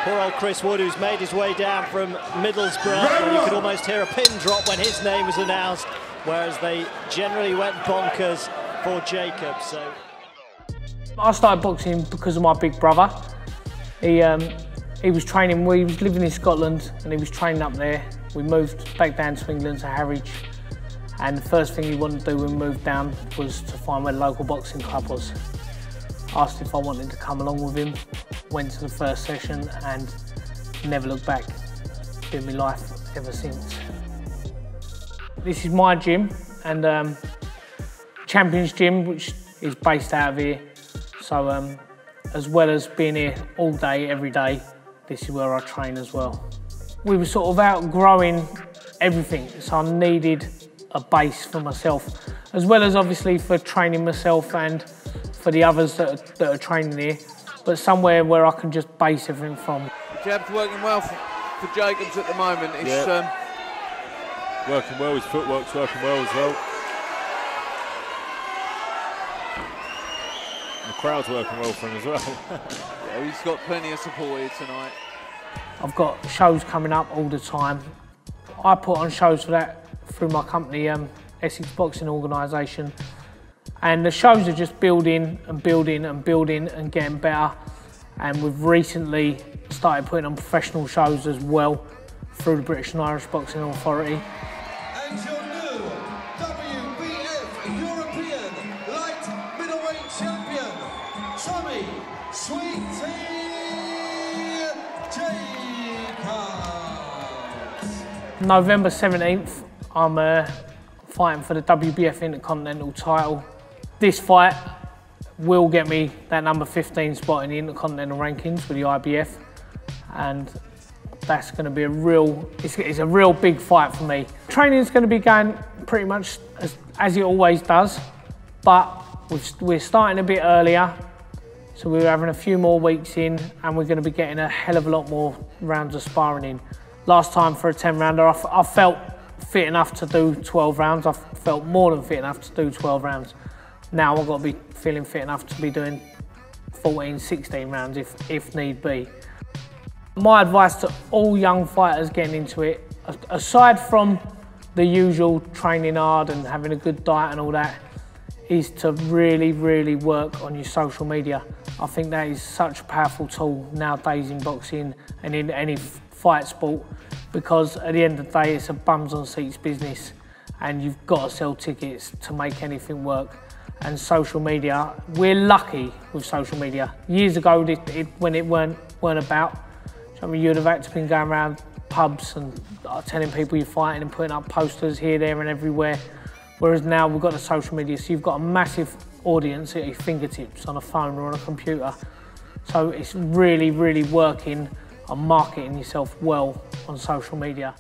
Poor old Chris Wood, who's made his way down from Middlesbrough, and you could almost hear a pin drop when his name was announced, whereas they generally went bonkers for Jacob. So I started boxing because of my big brother. He was training, he was living in Scotland and he was training up there. We moved back down to England, to Harwich, and the first thing he wanted to do when we moved down was to find where the local boxing club was. Asked if I wanted to come along with him, went to the first session and never looked back. Been my life ever since. This is my gym and Champions Gym, which is based out of here. So as well as being here all day, every day, this is where I train as well. We were sort of outgrowing everything, so I needed a base for myself, as well as obviously for training myself and for the others that are training here, but somewhere where I can just base everything from. The jab's working well for Jacobs at the moment. It's working well, his footwork's working well as well. The crowd's working well for him as well. Yeah, he's got plenty of support here tonight. I've got shows coming up all the time. I put on shows for that through my company, Essex Boxing Organisation. And the shows are just building and building and building and getting better. And we've recently started putting on professional shows as well through the British and Irish Boxing Authority. And your new WBF European Light Middleweight Champion, Tommy Sweetie Jacobs. November 17th, I'm fighting for the WBF Intercontinental title. This fight will get me that number 15 spot in the Intercontinental rankings with the IBF, and that's going to be it's a real big fight for me. Training is going to be going pretty much as it always does, but we're starting a bit earlier, so we're having a few more weeks in, and we're going to be getting a hell of a lot more rounds of sparring in. Last time for a 10-rounder, I felt fit enough to do 12 rounds. I felt more than fit enough to do 12 rounds. Now I've got to be feeling fit enough to be doing 14, 16 rounds if need be. My advice to all young fighters getting into it, aside from the usual training hard and having a good diet and all that, is to really, really work on your social media. I think that is such a powerful tool nowadays in boxing and in any fight sport, because at the end of the day it's a bums on seats business and you've got to sell tickets to make anything work. And social media, we're lucky with social media. Years ago, when it weren't about, I mean, you'd have had to been going around pubs and telling people you're fighting and putting up posters here, there and everywhere. Whereas now we've got the social media, so you've got a massive audience at your fingertips on a phone or on a computer. So it's really, really working on marketing yourself well on social media.